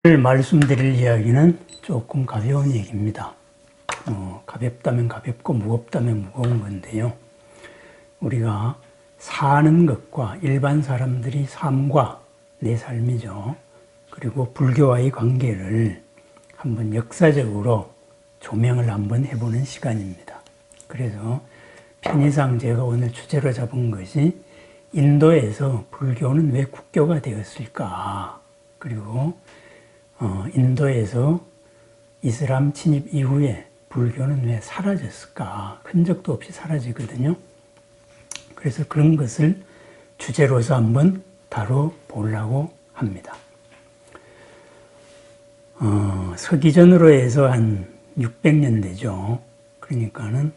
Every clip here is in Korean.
오늘 말씀드릴 이야기는 조금 가벼운 얘기입니다. 가볍다면 가볍고 무겁다면 무거운 건데요. 우리가 사는 것과 일반 사람들이 삶과 내 삶이죠. 그리고 불교와의 관계를 한번 역사적으로 조명을 한번 해보는 시간입니다. 그래서 편의상 제가 오늘 주제로 잡은 것이 인도에서 불교는 왜 국교가 되었을까? 그리고 인도에서 이슬람 침입 이후에 불교는 왜 사라졌을까? 흔적도 없이 사라지거든요. 그래서 그런 것을 주제로서 한번 다뤄보려고 합니다. 서기전으로 해서 한 600년대죠. 그러니까는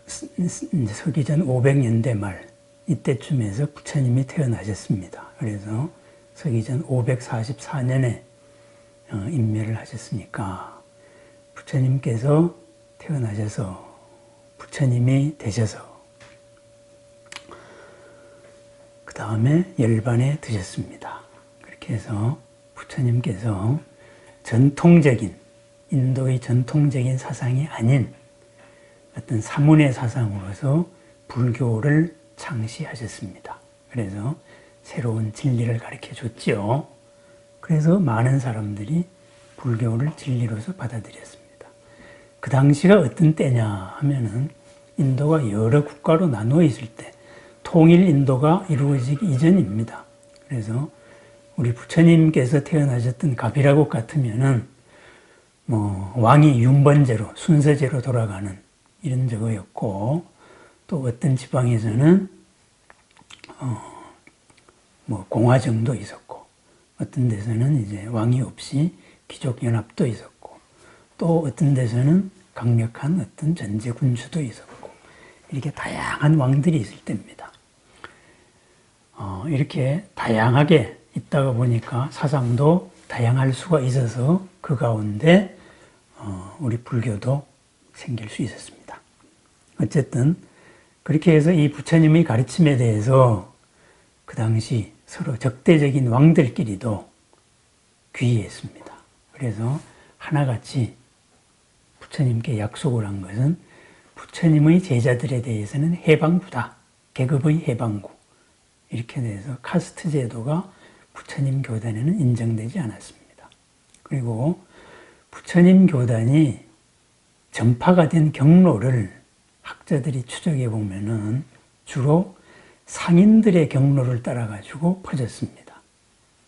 서기전 500년대 말 이때쯤에서 부처님이 태어나셨습니다. 그래서 서기전 544년에 인멸을 하셨으니까 부처님께서 태어나셔서 부처님이 되셔서 그 다음에 열반에 드셨습니다. 그렇게 해서 부처님께서 전통적인 인도의 전통적인 사상이 아닌 어떤 사문의 사상으로서 불교를 창시하셨습니다. 그래서 새로운 진리를 가르쳐 줬지요. 그래서 많은 사람들이 불교를 진리로서 받아들였습니다. 그 당시가 어떤 때냐 하면은 인도가 여러 국가로 나누어 있을 때 통일 인도가 이루어지기 이전입니다. 그래서 우리 부처님께서 태어나셨던 가비라국 같으면은 왕이 윤번제로 순서제로 돌아가는 이런 저거였고, 또 어떤 지방에서는 공화정도 있었고, 어떤 데서는 이제 왕이 없이 귀족연합도 있었고, 또 어떤 데서는 강력한 어떤 전제군주도 있었고, 이렇게 다양한 왕들이 있을 때입니다. 이렇게 다양하게 있다가 보니까 사상도 다양할 수가 있어서 그 가운데 우리 불교도 생길 수 있었습니다. 어쨌든 그렇게 해서 이 부처님의 가르침에 대해서 그 당시 서로 적대적인 왕들끼리도 귀의했습니다. 그래서 하나같이 부처님께 약속을 한 것은 부처님의 제자들에 대해서는 해방부다. 계급의 해방구. 이렇게 돼서 카스트 제도가 부처님 교단에는 인정되지 않았습니다. 그리고 부처님 교단이 전파가 된 경로를 학자들이 추적해 보면은 주로 상인들의 경로를 따라가지고 퍼졌습니다.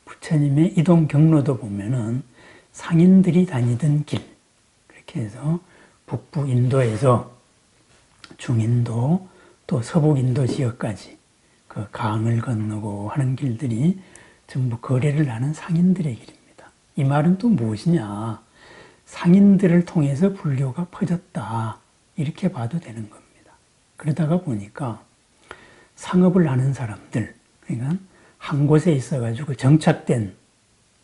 부처님의 이동 경로도 보면은 상인들이 다니던 길, 그렇게 해서 북부 인도에서 중인도 또 서북 인도 지역까지 그 강을 건너고 하는 길들이 전부 거래를 하는 상인들의 길입니다. 이 말은 또 무엇이냐? 상인들을 통해서 불교가 퍼졌다. 이렇게 봐도 되는 겁니다. 그러다가 보니까 상업을 하는 사람들, 그러니까 한 곳에 있어가지고 정착된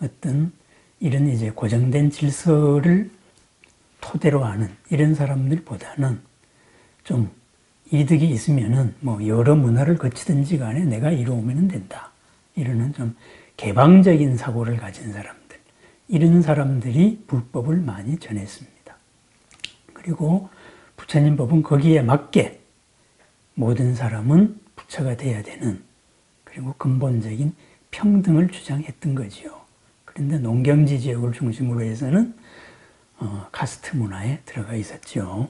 어떤 이런 이제 고정된 질서를 토대로 하는 이런 사람들보다는 좀 이득이 있으면은 여러 문화를 거치든지 간에 내가 이루어오면 된다. 이러는 좀 개방적인 사고를 가진 사람들, 이런 사람들이 불법을 많이 전했습니다. 그리고 부처님 법은 거기에 맞게 모든 사람은 부처가 돼야 되는, 그리고 근본적인 평등을 주장했던 거지요. 그런데 농경지 지역을 중심으로 해서는 카스트 문화에 들어가 있었죠.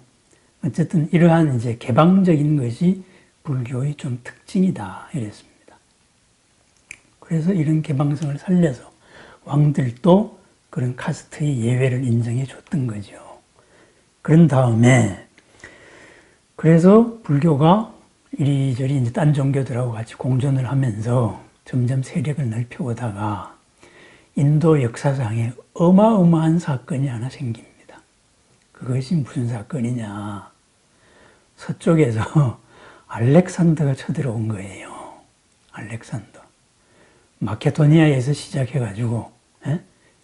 어쨌든 이러한 이제 개방적인 것이 불교의 좀 특징이다 이랬습니다. 그래서 이런 개방성을 살려서 왕들도 그런 카스트의 예외를 인정해 줬던 거죠. 그런 다음에 그래서 불교가 이리저리 이제 딴 종교들하고 같이 공존을 하면서 점점 세력을 넓혀오다가 인도 역사상에 어마어마한 사건이 하나 생깁니다. 그것이 무슨 사건이냐? 서쪽에서 알렉산더가 쳐들어온 거예요. 알렉산더. 마케도니아에서 시작해가지고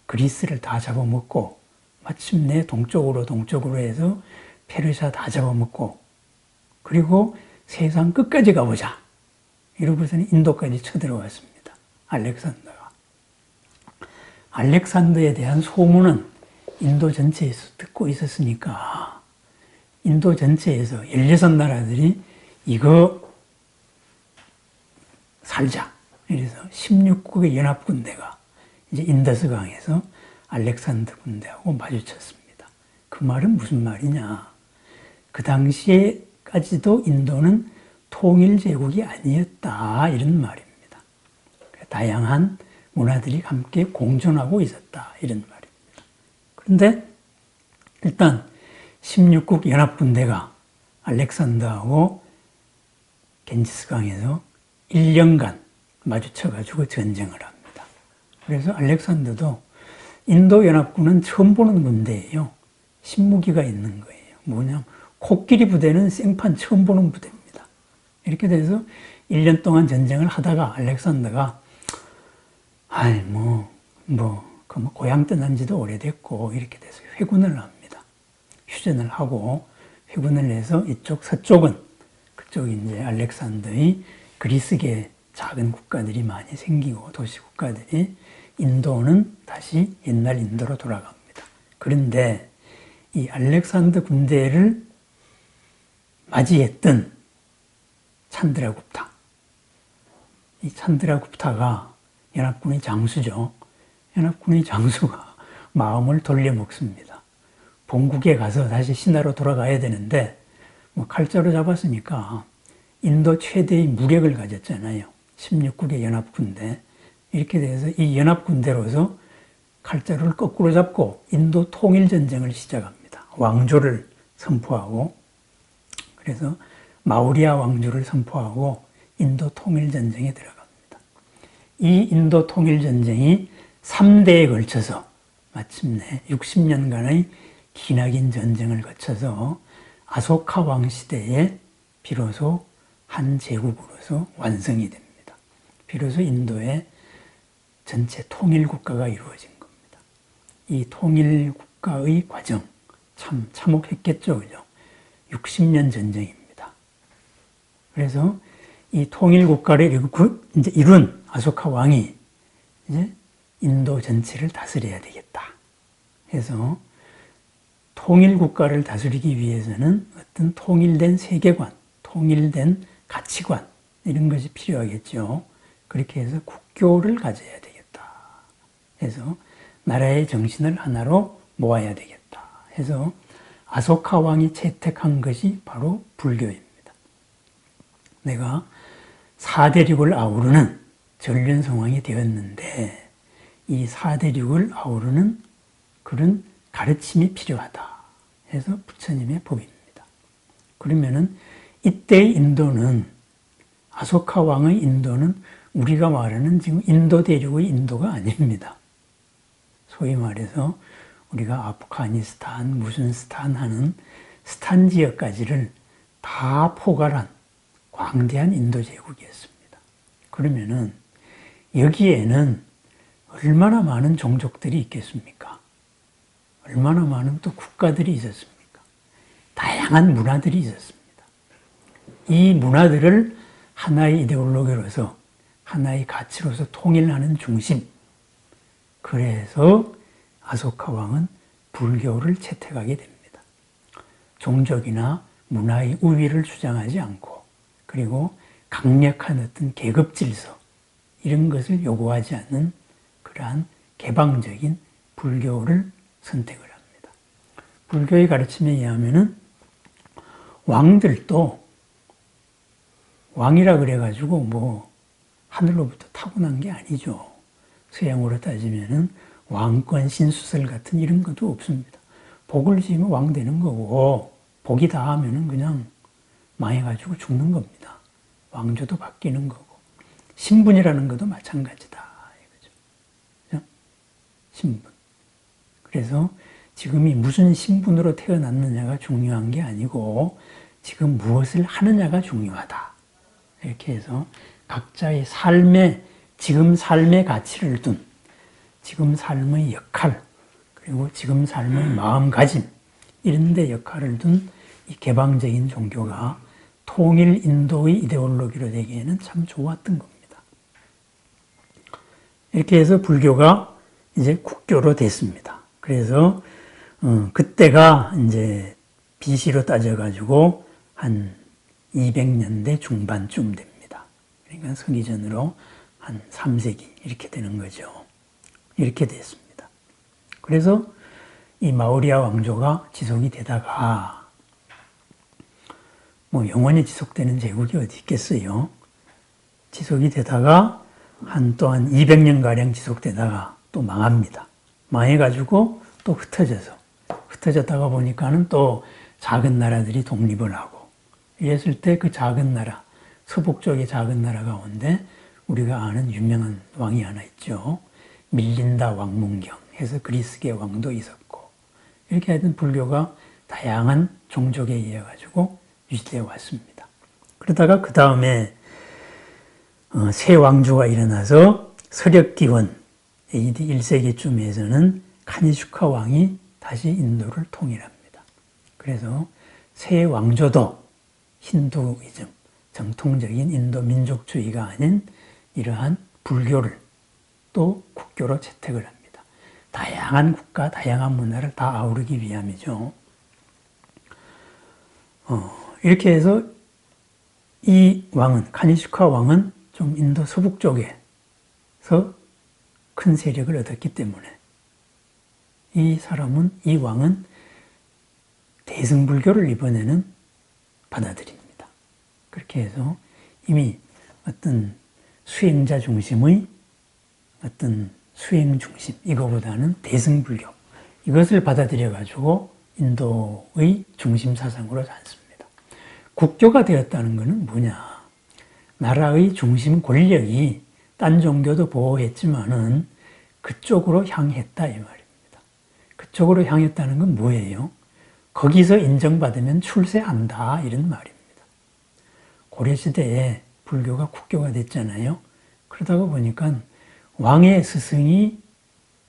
그리스를 다 잡아먹고 마침내 동쪽으로 해서 페르시아 다 잡아먹고, 그리고 세상 끝까지 가보자 이러고서는 인도까지 쳐들어왔습니다. 알렉산더가. 알렉산더에 대한 소문은 인도 전체에서 듣고 있었으니까 인도 전체에서 16나라들이 이거 살자. 그래서 16국의 연합군대가 이제 인더스강에서 알렉산더 군대하고 마주쳤습니다. 그 말은 무슨 말이냐. 그 당시에까지도 인도는 통일제국이 아니었다. 이런 말입니다. 다양한 문화들이 함께 공존하고 있었다. 이런 말입니다. 그런데 일단 16국 연합군대가 알렉산더하고 겐지스강에서 1년간 마주쳐가지고 전쟁을 합니다. 그래서 알렉산더도 인도 연합군은 처음 보는 군대예요. 신무기가 있는 거예요. 뭐냐, 코끼리 부대는 생판 처음 보는 부대입니다. 이렇게 돼서 1년 동안 전쟁을 하다가 알렉산더가 고향 떠난 지도 오래됐고 이렇게 돼서 회군을 합니다. 휴전을 하고 회군을 해서 이쪽 서쪽은 그쪽 이제 알렉산더의 그리스계 작은 국가들이 많이 생기고 도시 국가들이 인도는 다시 옛날 인도로 돌아갑니다. 그런데 이 알렉산더 군대를 맞이했던 찬드라굽타, 이 찬드라굽타가 연합군의 장수죠. 연합군의 장수가 마음을 돌려먹습니다. 본국에 가서 다시 신하로 돌아가야 되는데 칼자루 잡았으니까 인도 최대의 무력을 가졌잖아요. 16국의 연합군대. 이렇게 돼서 이 연합군대로서 칼자루를 거꾸로 잡고 인도 통일전쟁을 시작합니다. 왕조를 선포하고, 그래서 마우리아 왕조를 선포하고 인도 통일전쟁에 들어갑니다. 이 인도 통일전쟁이 3대에 걸쳐서 마침내 60년간의 기나긴 전쟁을 거쳐서 아소카 왕 시대에 비로소 한 제국으로서 완성이 됩니다. 비로소 인도의 전체 통일국가가 이루어진 겁니다. 이 통일국가의 과정, 참 참혹했겠죠, 그죠? 60년 전쟁입니다. 그래서 이 통일국가를 이제 이룬 아소카 왕이 이제 인도 전체를 다스려야 되겠다 해서 통일국가를 다스리기 위해서는 어떤 통일된 세계관, 통일된 가치관 이런 것이 필요하겠죠. 그렇게 해서 국교를 가져야 되겠다 해서 나라의 정신을 하나로 모아야 되겠다 해서 아소카 왕이 채택한 것이 바로 불교입니다. 내가 4대륙을 아우르는 전륜성왕이 되었는데 이 4대륙을 아우르는 그런 가르침이 필요하다 해서 부처님의 법입니다. 그러면은 이때의 인도는, 아소카 왕의 인도는 우리가 말하는 지금 인도 대륙의 인도가 아닙니다. 소위 말해서 우리가 아프가니스탄, 무슨 스탄 하는 스탄 지역까지를 다 포괄한 광대한 인도 제국이었습니다. 그러면은 여기에는 얼마나 많은 종족들이 있겠습니까? 얼마나 많은 또 국가들이 있었습니까? 다양한 문화들이 있었습니다. 이 문화들을 하나의 이데올로기로서, 하나의 가치로서 통일하는 중심. 그래서 아소카 왕은 불교를 채택하게 됩니다. 종족이나 문화의 우위를 주장하지 않고, 그리고 강력한 어떤 계급 질서, 이런 것을 요구하지 않는 그러한 개방적인 불교를 선택을 합니다. 불교의 가르침에 의하면은 왕들도 왕이라 그래가지고 하늘로부터 타고난 게 아니죠. 서양으로 따지면은 왕권 신수설 같은 이런 것도 없습니다. 복을 지으면 왕 되는 거고, 복이 다 하면은 그냥 망해가지고 죽는 겁니다. 왕조도 바뀌는 거고, 신분이라는 것도 마찬가지다. 이거죠. 신분. 그래서 지금이 무슨 신분으로 태어났느냐가 중요한 게 아니고, 지금 무엇을 하느냐가 중요하다. 이렇게 해서 각자의 지금 삶의 가치를 둔, 지금 삶의 역할, 그리고 지금 삶의 마음가짐, 이런 데 역할을 둔 이 개방적인 종교가 통일 인도의 이데올로기로 되기에는 참 좋았던 겁니다. 이렇게 해서 불교가 이제 국교로 됐습니다. 그래서 그때가 이제 BC로 따져가지고 한 200년대 중반쯤 됩니다. 그러니까 서기전으로 한 3세기 이렇게 되는 거죠. 이렇게 됐습니다. 그래서 이 마우리아 왕조가 지속이 되다가 뭐 영원히 지속되는 제국이 어디 있겠어요. 지속이 되다가 또한 200년가량 지속되다가 또 망합니다. 망해가지고 또 흩어졌다가 보니까는 또 작은 나라들이 독립을 하고 이랬을 때 그 작은 나라, 서북 쪽의 작은 나라 가운데 우리가 아는 유명한 왕이 하나 있죠. 밀린다 왕문경 해서 그리스계 왕도 있었고 이렇게 하여튼 불교가 다양한 종족에 의해 가지고 유지되어 왔습니다. 그러다가 그 다음에 새 왕조가 일어나서 서력기원 AD 1세기쯤에서는 카니슈카 왕이 다시 인도를 통일합니다. 그래서 새 왕조도 힌두이즘, 정통적인 인도 민족주의가 아닌 이러한 불교를 또 국교로 채택을 합니다. 다양한 국가, 다양한 문화를 다 아우르기 위함이죠. 이렇게 해서 이 왕은, 카니슈카 왕은 좀 인도 서북 쪽에서 큰 세력을 얻었기 때문에 이 왕은 대승불교를 이번에는 받아들입니다. 그렇게 해서 이미 어떤 수행자 중심의 어떤 수행 중심, 이거보다는 대승불교, 이것을 받아들여가지고 인도의 중심 사상으로 삼습니다. 국교가 되었다는 것은 뭐냐? 나라의 중심 권력이 딴 종교도 보호했지만은 그쪽으로 향했다, 이 말입니다. 그쪽으로 향했다는 건 뭐예요? 거기서 인정받으면 출세한다, 이런 말입니다. 고려시대에 불교가 국교가 됐잖아요. 그러다가 보니까 왕의 스승이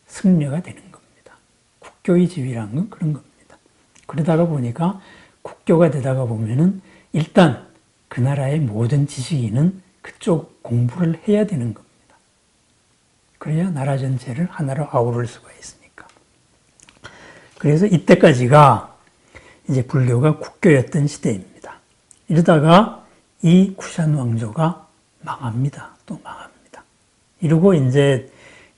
승려가 되는 겁니다. 국교의 지위란 건 그런 겁니다. 그러다가 보니까 국교가 되다가 보면은 일단 그 나라의 모든 지식인은 그쪽 공부를 해야 되는 겁니다. 그래야 나라 전체를 하나로 아우를 수가 있으니까. 그래서 이때까지가 이제 불교가 국교였던 시대입니다. 이러다가 이 쿠샨 왕조가 망합니다. 또 망합니다. 이러고 이제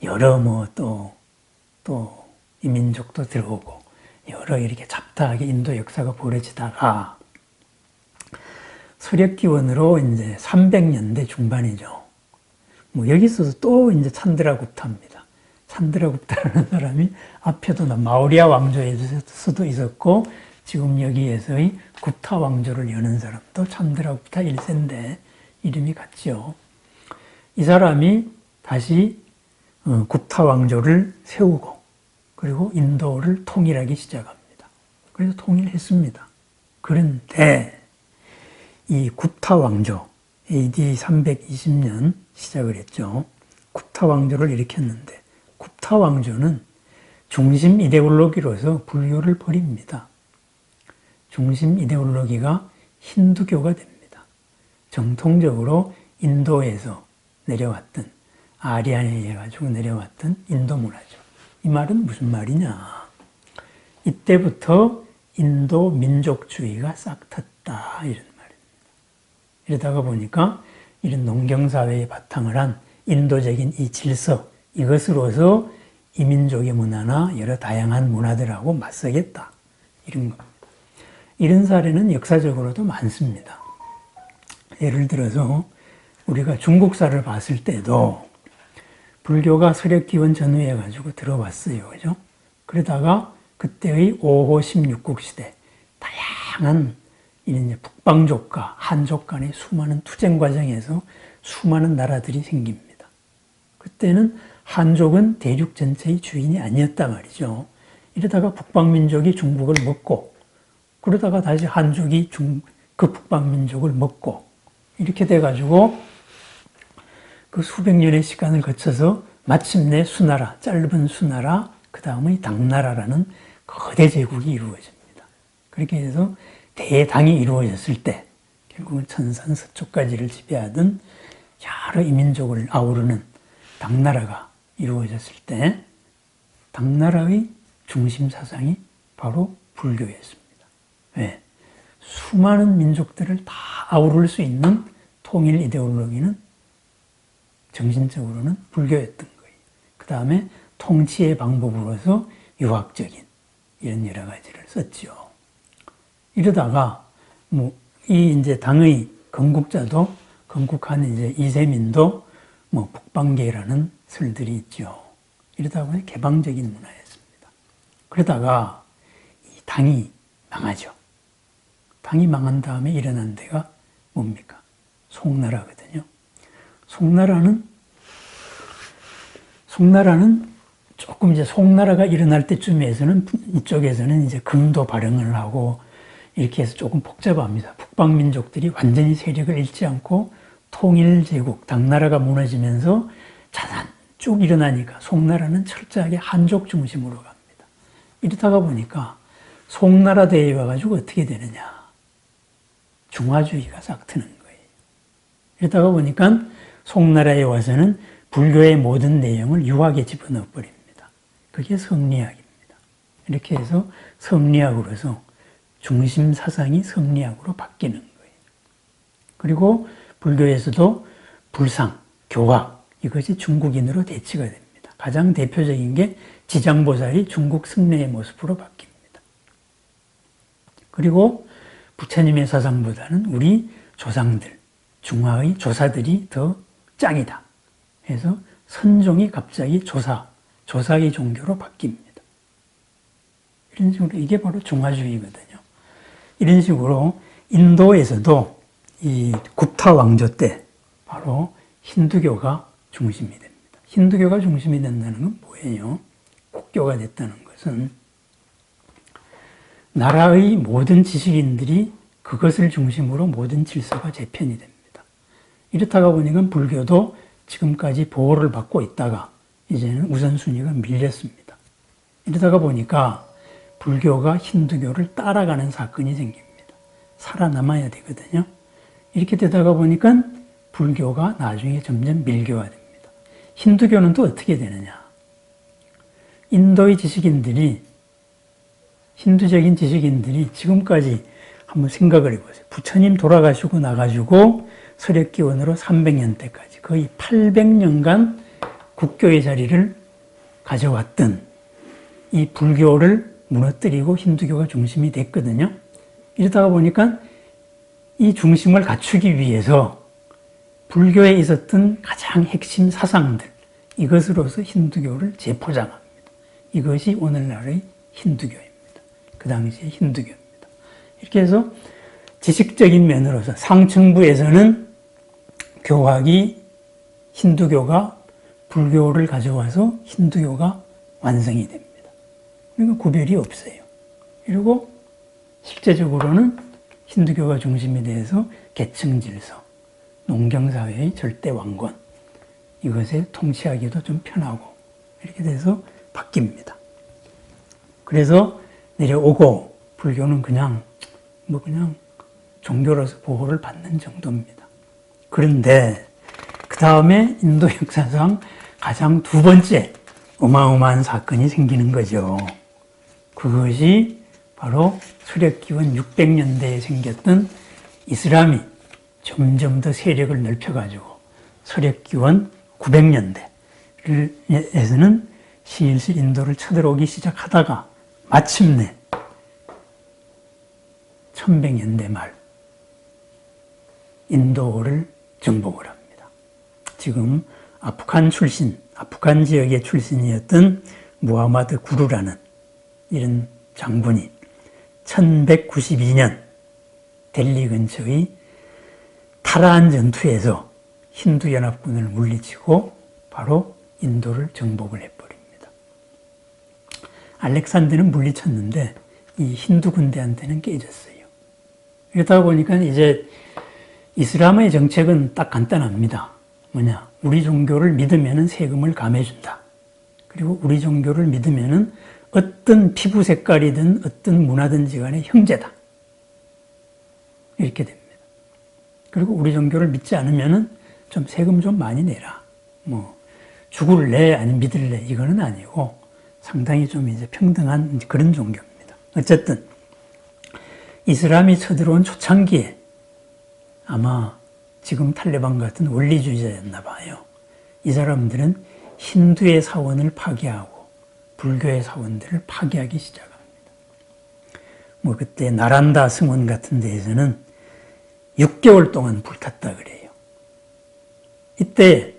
여러 또 이민족도 들어오고 여러 이렇게 잡다하게 인도 역사가 벌어지다가 서력기원으로 이제 300년대 중반이죠. 뭐 여기서도 또 이제 찬드라굽타입니다. 찬드라굽타라는 사람이 앞에도 마우리아 왕조에서도 있었고 지금 여기에서의 굽타 왕조를 여는 사람도 찬드라굽타 1세인데 이름이 같죠. 이 사람이 다시 굽타 왕조를 세우고 그리고 인도를 통일하기 시작합니다. 그래서 통일했습니다. 그런데 이 굽타 왕조 AD 320년 시작을 했죠. 굽타 왕조를 일으켰는데 굽타 왕조는 중심 이데올로기로서 불교를 버립니다. 중심 이데올로기가 힌두교가 됩니다. 정통적으로 인도에서 내려왔던 아리안에 의해 가지고 내려왔던 인도 문화죠. 이 말은 무슨 말이냐? 이때부터 인도 민족주의가 싹 텄다 이런 말입니다. 이러다가 보니까 이런 농경사회의 바탕을 한 인도적인 이 질서, 이것으로서 이민족의 문화나 여러 다양한 문화들하고 맞서겠다 이런 겁니다. 이런 사례는 역사적으로도 많습니다. 예를 들어서 우리가 중국사를 봤을 때도 불교가 서력기원 전후해 가지고 들어왔어요. 그죠? 그러다가 그때의 5호 16국 시대 다양한 이제 북방족과 한족 간의 수많은 투쟁 과정에서 수많은 나라들이 생깁니다. 그때는 한족은 대륙 전체의 주인이 아니었단 말이죠. 이러다가 북방민족이 중국을 먹고 그러다가 다시 한족이 그 북방민족을 먹고 이렇게 돼가지고 그 수백 년의 시간을 거쳐서 마침내 수나라, 짧은 수나라, 그 다음의 당나라라는 거대 제국이 이루어집니다. 그렇게 해서 대당이 이루어졌을 때 결국은 천산 서초까지를 지배하던 여러 이민족을 아우르는 당나라가 이루어졌을 때 당나라의 중심 사상이 바로 불교였습니다. 왜? 수많은 민족들을 다 아우를 수 있는 통일 이데올로기는 정신적으로는 불교였던 거예요. 그 다음에 통치의 방법으로서 유학적인 이런 여러 가지를 썼죠. 이러다가 이 이제 당의 건국자도 건국한 이제 이세민도 북방계라는 설들이 있죠. 이러다 보니 개방적인 문화였습니다. 그러다가 이 당이 망하죠. 당이 망한 다음에 일어난 데가 뭡니까? 송나라거든요. 송나라는 조금 이제 송나라가 일어날 때쯤에서는 이쪽에서는 이제 금도 발행을 하고 이렇게 해서 조금 복잡합니다. 북방민족들이 완전히 세력을 잃지 않고 통일제국, 당나라가 무너지면서 자산 쭉 일어나니까 송나라는 철저하게 한족 중심으로 갑니다. 이러다가 보니까 송나라 대에 와가지고 어떻게 되느냐. 중화주의가 싹 트는 거예요. 이러다가 보니까 송나라에 와서는 불교의 모든 내용을 유학에 집어넣어 버립니다. 그게 성리학입니다. 이렇게 해서 성리학으로서 중심 사상이 성리학으로 바뀌는 거예요. 그리고 불교에서도 불상, 교학 이것이 중국인으로 대치가 됩니다. 가장 대표적인 게 지장보살이 중국 승려의 모습으로 바뀝니다. 그리고 부처님의 사상보다는 우리 조상들, 중화의 조사들이 더 짱이다 해서 선종이 갑자기 조사의 종교로 바뀝니다. 이런 식으로 이게 바로 중화주의거든요. 이런 식으로 인도에서도 이 굽타 왕조 때 바로 힌두교가 중심이 됩니다. 힌두교가 중심이 된다는 건 뭐예요? 국교가 됐다는 것은 나라의 모든 지식인들이 그것을 중심으로 모든 질서가 재편이 됩니다. 이렇다가 보니까 불교도 지금까지 보호를 받고 있다가 이제는 우선순위가 밀렸습니다. 이러다가 보니까 불교가 힌두교를 따라가는 사건이 생깁니다. 살아남아야 되거든요. 이렇게 되다가 보니까 불교가 나중에 점점 밀교화됩니다. 힌두교는 또 어떻게 되느냐. 인도의 지식인들이, 힌두적인 지식인들이 지금까지 한번 생각을 해보세요. 부처님 돌아가시고 나가지고 서력기원으로 300년 때까지 거의 800년간 국교의 자리를 가져왔던 이 불교를 무너뜨리고 힌두교가 중심이 됐거든요. 이러다가 보니까 이 중심을 갖추기 위해서 불교에 있었던 가장 핵심 사상들, 이것으로서 힌두교를 재포장합니다. 이것이 오늘날의 힌두교입니다. 그 당시의 힌두교입니다. 이렇게 해서 지식적인 면으로서 상층부에서는 교학이 힌두교가 불교를 가져와서 힌두교가 완성이 됩니다. 그러니까 구별이 없어요. 그리고 실제적으로는 힌두교가 중심이 돼서 계층 질서, 농경사회의 절대 왕권, 이것에 통치하기도 좀 편하고 이렇게 돼서 바뀝니다. 그래서 내려오고 불교는 그냥 종교로서 보호를 받는 정도입니다. 그런데 그 다음에 인도 역사상 가장 두 번째 어마어마한 사건이 생기는 거죠. 그것이 바로 서력기원 600년대에 생겼던 이슬람이 점점 더 세력을 넓혀가지고 서력기원 900년대에서는 실실 인도를 쳐들어오기 시작하다가 마침내 1100년대 말 인도를 정복을 합니다. 지금 아프간 지역의 출신이었던 무하마드 구루라는 이런 장군이 1192년 델리 근처의 타라안 전투에서 힌두 연합군을 물리치고 바로 인도를 정복을 해버립니다. 알렉산더는 물리쳤는데 이 힌두 군대한테는 깨졌어요. 이러다 보니까 이제 이슬람의 정책은 딱 간단합니다. 뭐냐? 우리 종교를 믿으면 세금을 감해준다. 그리고 우리 종교를 믿으면 어떤 피부 색깔이든 어떤 문화든지 간에 형제다. 이렇게 됩니다. 그리고 우리 종교를 믿지 않으면 좀 세금 좀 많이 내라. 죽을래 아니면 믿을래 이거는 아니고 상당히 좀 이제 평등한 그런 종교입니다. 어쨌든 이슬람이 쳐들어온 초창기에 아마 지금 탈레반 같은 원리주의자였나 봐요. 이 사람들은 힌두의 사원을 파괴하고 불교의 사원들을 파괴하기 시작합니다. 뭐 그때 나란다 승원 같은 데에서는 6개월 동안 불탔다 그래요. 이때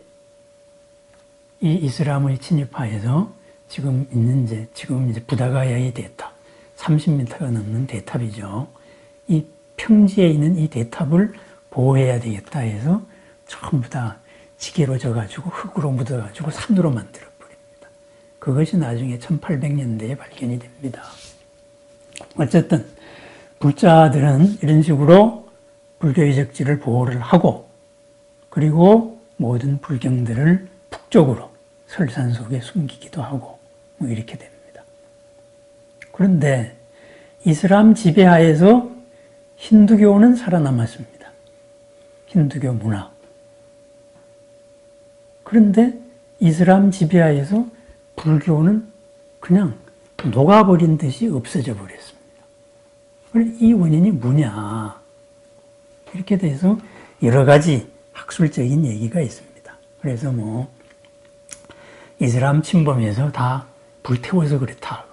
이 이슬람의 침입하에서 지금 이제 부다가야의 대탑, 30m가 넘는 대탑이죠. 이 평지에 있는 이 대탑을 보호해야 되겠다 해서 전부 다 지게로 져가지고 흙으로 묻어가지고 산으로 만들어 버립니다. 그것이 나중에 1800년대에 발견이 됩니다. 어쨌든 불자들은 이런 식으로 불교 유적지를 보호를 하고 그리고 모든 불경들을 북쪽으로 설산 속에 숨기기도 하고 뭐 이렇게 됩니다. 그런데 이슬람 지배하에서 힌두교는 살아남았습니다. 힌두교 문화. 그런데 이슬람 지배하에서 불교는 그냥 녹아버린 듯이 없어져 버렸습니다. 이 원인이 뭐냐? 이렇게 돼서 여러 가지 학술적인 얘기가 있습니다. 그래서 뭐 이슬람 침범해서 다 불태워서 그렇다.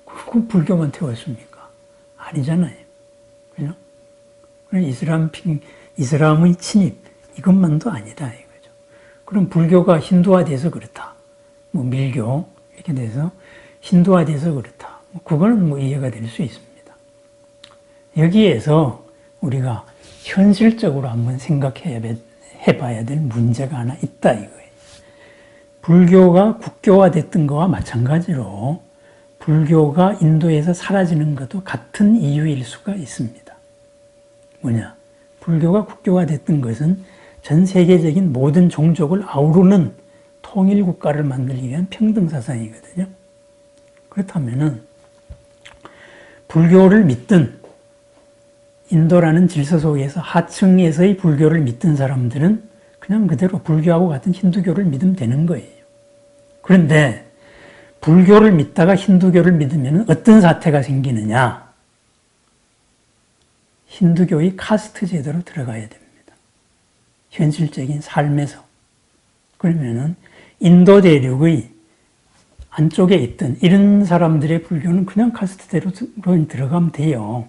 그 불교만 태웠습니까? 아니잖아요. 그죠? 이슬람의 침입 이것만도 아니다 이거죠. 그럼 불교가 힌두화돼서 그렇다. 뭐 밀교 이렇게 돼서 힌두화돼서 그렇다. 그거는 뭐 이해가 될 수 있습니다. 여기에서 우리가 현실적으로 한번 생각해봐야 될 문제가 하나 있다 이거예요. 불교가 국교화됐던 거와 마찬가지로 불교가 인도에서 사라지는 것도 같은 이유일 수가 있습니다. 뭐냐? 불교가 국교화됐던 것은 전 세계적인 모든 종족을 아우르는 통일국가를 만들기 위한 평등사상이거든요. 그렇다면은 불교를 믿든 인도라는 질서 속에서 하층에서의 불교를 믿던 사람들은 그냥 그대로 불교하고 같은 힌두교를 믿으면 되는 거예요. 그런데 불교를 믿다가 힌두교를 믿으면 어떤 사태가 생기느냐? 힌두교의 카스트 제도로 들어가야 됩니다. 현실적인 삶에서. 그러면은 인도 대륙의 안쪽에 있던 이런 사람들의 불교는 그냥 카스트대로 들어가면 돼요.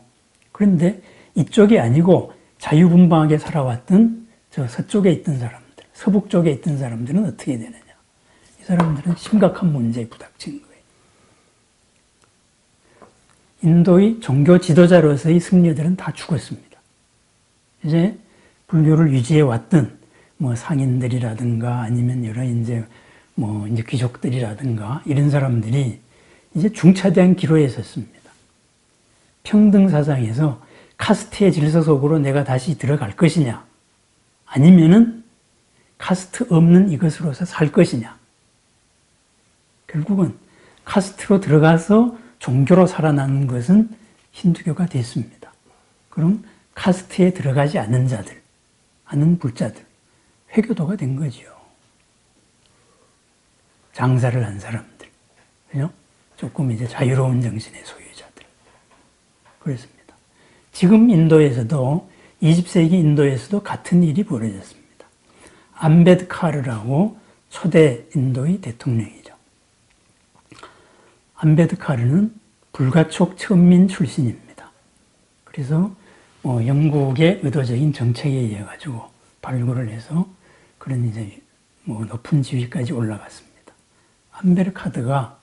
그런데 이쪽이 아니고 자유분방하게 살아왔던 저 서쪽에 있던 사람들, 서북 쪽에 있던 사람들은 어떻게 되느냐? 이 사람들은 심각한 문제에 부닥친 거예요. 인도의 종교 지도자로서의 승려들은 다 죽었습니다. 이제 불교를 유지해 왔던 뭐 상인들이라든가 아니면 여러 이제 귀족들이라든가 이런 사람들이 이제 중차대한 기로에 섰습니다. 평등 사상에서 카스트의 질서 속으로 내가 다시 들어갈 것이냐, 아니면은 카스트 없는 이것으로서 살 것이냐. 결국은 카스트로 들어가서 종교로 살아나는 것은 힌두교가 됐습니다. 그럼 카스트에 들어가지 않는 자들, 않은 불자들, 회교도가 된 거죠. 장사를 한 사람들, 그죠? 조금 이제 자유로운 정신의 소유자들. 그렇습니다. 지금 인도에서도 20세기 인도에서도 같은 일이 벌어졌습니다. 암베드카르라고 초대 인도의 대통령이죠. 암베드카르는 불가촉 천민 출신입니다. 그래서 영국의 의도적인 정책에 의해 가지고 발굴을 해서 그런 이제 높은 지위까지 올라갔습니다. 암베드카르가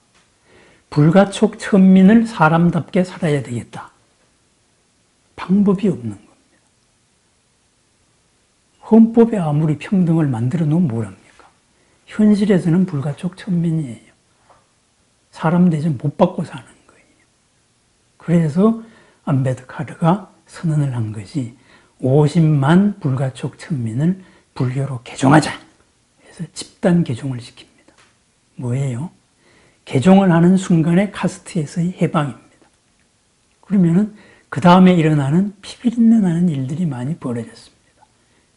불가촉 천민을 사람답게 살아야 되겠다. 방법이 없는 겁니다. 헌법에 아무리 평등을 만들어 놓으면 뭐랍니까? 현실에서는 불가촉 천민이에요. 사람 대접 못 받고 사는 거예요. 그래서 암베드카르가 선언을 한 것이 50만 불가촉 천민을 불교로 개종하자. 그래서 집단 개종을 시킵니다. 뭐예요? 개종을 하는 순간에 카스트에서의 해방입니다. 그러면은 그 다음에 일어나는 피비린내 나는 일들이 많이 벌어졌습니다.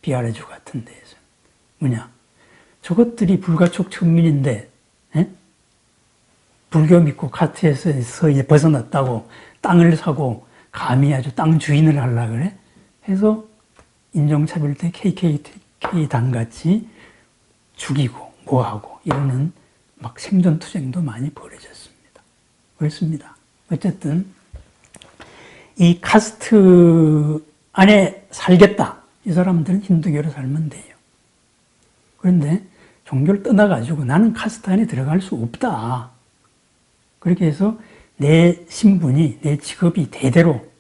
비하르주 같은 데에서. 뭐냐? 저것들이 불가촉 천민인데, 불교 믿고 카트에서 이제 벗어났다고 땅을 사고 감히 아주 땅 주인을 하려고 그래? 해서 인종차별 때 KKK 단같이 죽이고 뭐하고 이러는 막 생존투쟁도 많이 벌어졌습니다. 그렇습니다. 어쨌든 이 카스트 안에 살겠다. 이 사람들은 힌두교로 살면 돼요. 그런데 종교를 떠나가지고 나는 카스트 안에 들어갈 수 없다. 그렇게 해서 내 신분이, 내 직업이 대대로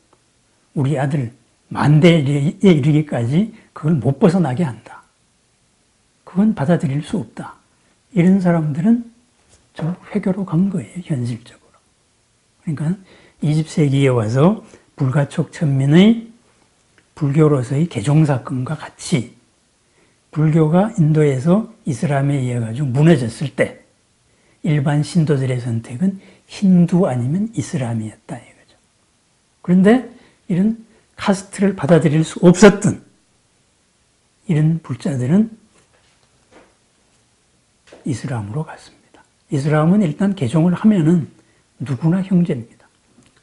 우리 아들 만대에 이르기까지 그걸 못 벗어나게 한다. 그건 받아들일 수 없다. 이런 사람들은 좀 회교로 간 거예요, 현실적으로. 그러니까 20세기에 와서 불가촉 천민의 불교로서의 개종사건과 같이 불교가 인도에서 이슬람에 의해 가지고 무너졌을 때 일반 신도들의 선택은 힌두 아니면 이슬람이었다 이거죠. 그런데 이런 카스트를 받아들일 수 없었던 이런 불자들은 이슬람으로 갔습니다. 이슬람은 일단 개종을 하면은 누구나 형제입니다.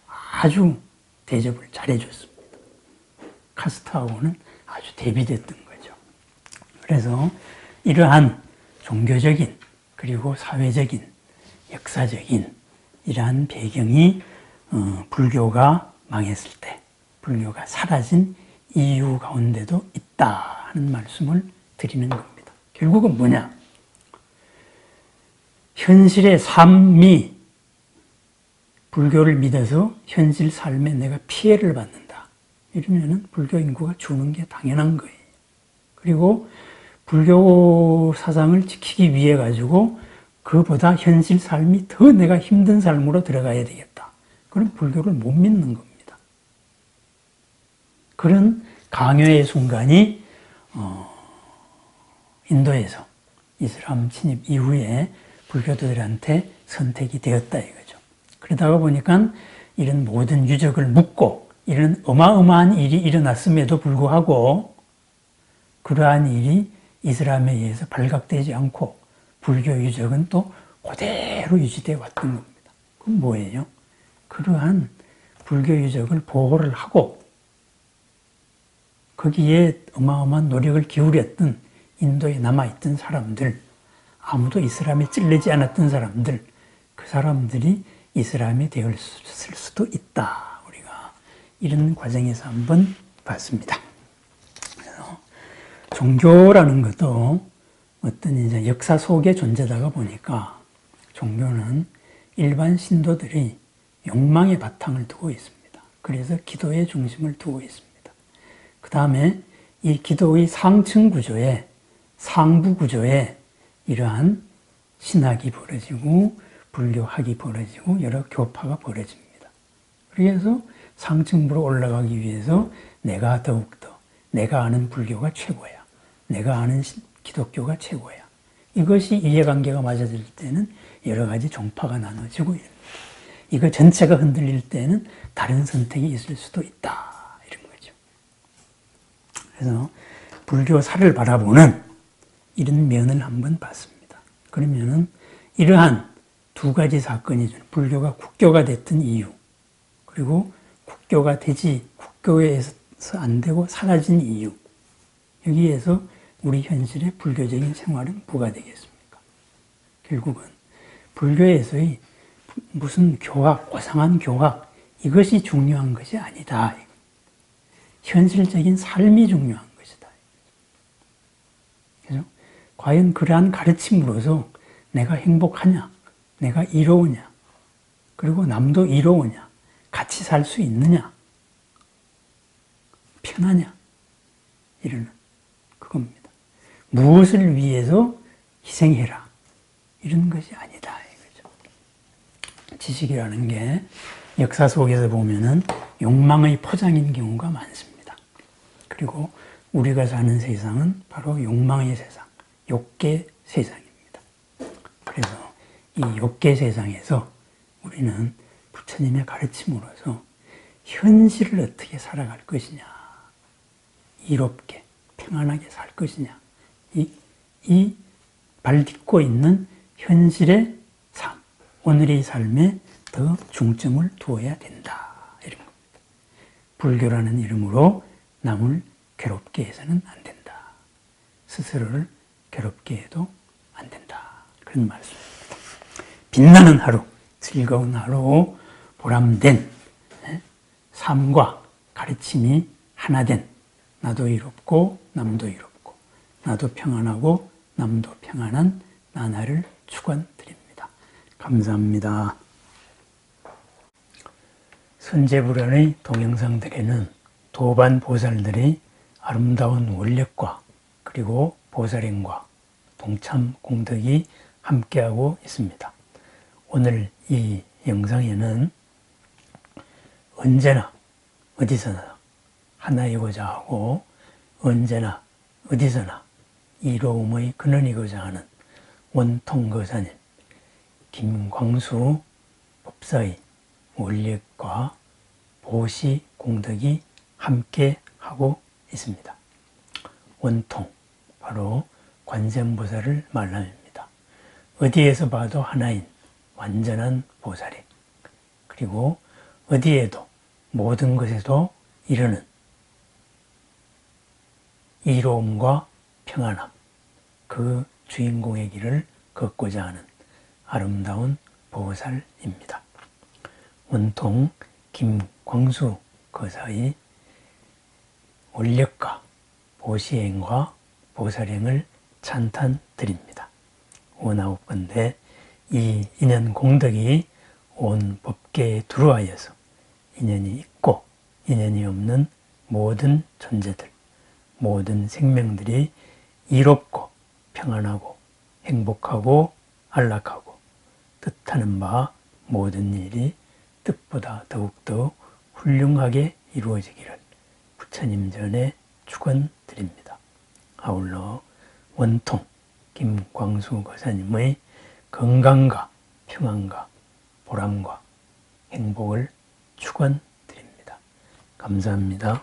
아주 대접을 잘해줬습니다. 카스트하고는 아주 대비됐던 거죠. 그래서 이러한 종교적인 그리고 사회적인 역사적인 이러한 배경이 불교가 망했을 때 불교가 사라진 이유 가운데도 있다 하는 말씀을 드리는 겁니다. 결국은 뭐냐? 현실의 삶이 불교를 믿어서 현실 삶에 내가 피해를 받는다. 이러면은 불교 인구가 주는 게 당연한 거예요. 그리고 불교 사상을 지키기 위해 가지고 그보다 현실 삶이 더 내가 힘든 삶으로 들어가야 되겠다. 그럼 불교를 못 믿는 겁니다. 그런 강요의 순간이 인도에서 이슬람 침입 이후에 불교도들한테 선택이 되었다 이거죠. 그러다가 보니까 이런 모든 유적을 묻고 이런 어마어마한 일이 일어났음에도 불구하고 그러한 일이 이슬람에 의해서 발각되지 않고 불교 유적은 또 그대로 유지되어 왔던 겁니다. 그건 뭐예요? 그러한 불교 유적을 보호를 하고 거기에 어마어마한 노력을 기울였던 인도에 남아있던 사람들, 아무도 이슬람에 찔리지 않았던 사람들, 그 사람들이 이슬람이 되었을 수도 있다. 우리가 이런 과정에서 한번 봤습니다. 그래서 종교라는 것도 어떤 이제 역사 속에 존재다가 보니까 종교는 일반 신도들이 욕망의 바탕을 두고 있습니다. 그래서 기도의 중심을 두고 있습니다. 그 다음에 이 기도의 상층 구조에, 상부 구조에 이러한 신학이 벌어지고 불교학이 벌어지고 여러 교파가 벌어집니다. 그래서 상층부로 올라가기 위해서 내가 더욱더 내가 아는 불교가 최고야. 내가 아는 기독교가 최고야. 이것이 이해관계가 맞아질 때는 여러 가지 종파가 나눠지고 이럽니다. 이거 전체가 흔들릴 때는 다른 선택이 있을 수도 있다. 이런 거죠. 그래서 불교사를 바라보는 이런 면을 한번 봤습니다. 그러면은 이러한 두 가지 사건이죠. 불교가 국교가 됐던 이유, 그리고 국교가 국교에서 안 되고 사라진 이유. 여기에서 우리 현실의 불교적인 생활은 뭐가 되겠습니까? 결국은 불교에서의 무슨 교학, 고상한 교학, 이것이 중요한 것이 아니다. 현실적인 삶이 중요한 것이다. 그래서 과연 그러한 가르침으로서 내가 행복하냐, 내가 이로우냐, 그리고 남도 이로우냐, 같이 살 수 있느냐, 편하냐, 이러는 그겁니다. 무엇을 위해서 희생해라, 이런 것이 아니다. 이거죠. 지식이라는 게 역사 속에서 보면은 욕망의 포장인 경우가 많습니다. 그리고 우리가 사는 세상은 바로 욕망의 세상, 욕계 세상입니다. 그래서 이 욕계 세상에서 우리는 부처님의 가르침으로서 현실을 어떻게 살아갈 것이냐, 이롭게 평안하게 살 것이냐, 이 발 딛고 있는 현실의 삶, 오늘의 삶에 더 중점을 두어야 된다. 이런 겁니다. 불교라는 이름으로 남을 괴롭게 해서는 안 된다. 스스로를 괴롭게 해도 안 된다. 그런 말씀입니다. 빛나는 하루, 즐거운 하루, 보람된 삶과 가르침이 하나 된 나도 이롭고 남도 이롭고 나도 평안하고 남도 평안한 나날을 축원드립니다. 감사합니다. 선제불안의 동영상들에는 도반 보살들의 아름다운 원력과 그리고 보살행과 동참 공덕이 함께하고 있습니다. 오늘 이 영상에는 언제나 어디서나 하나이고자 하고 언제나 어디서나 이로움의 근원이고자 하는 원통거사님 김광수 법사의 원력과 보시 공덕이 함께 하고 있습니다. 원통, 바로 관세음보살을 말합니다. 어디에서 봐도 하나인 완전한 보살이, 그리고 어디에도 모든 것에도 이르는 이로움과 평안함, 그 주인공의 길을 걷고자 하는 아름다운 보살입니다. 원통 김광수 거사의 원력과 보시행과 보살행을 찬탄드립니다. 59번대 이 인연 공덕이 온 법계에 들어와서 인연이 있고 인연이 없는 모든 존재들, 모든 생명들이 이롭고 평안하고 행복하고 안락하고 뜻하는 바 모든 일이 뜻보다 더욱더 훌륭하게 이루어지기를 부처님 전에 축원드립니다. 아울러 원통 김광수 거사님의 건강과 평안과 보람과 행복을 축원드립니다. 감사합니다.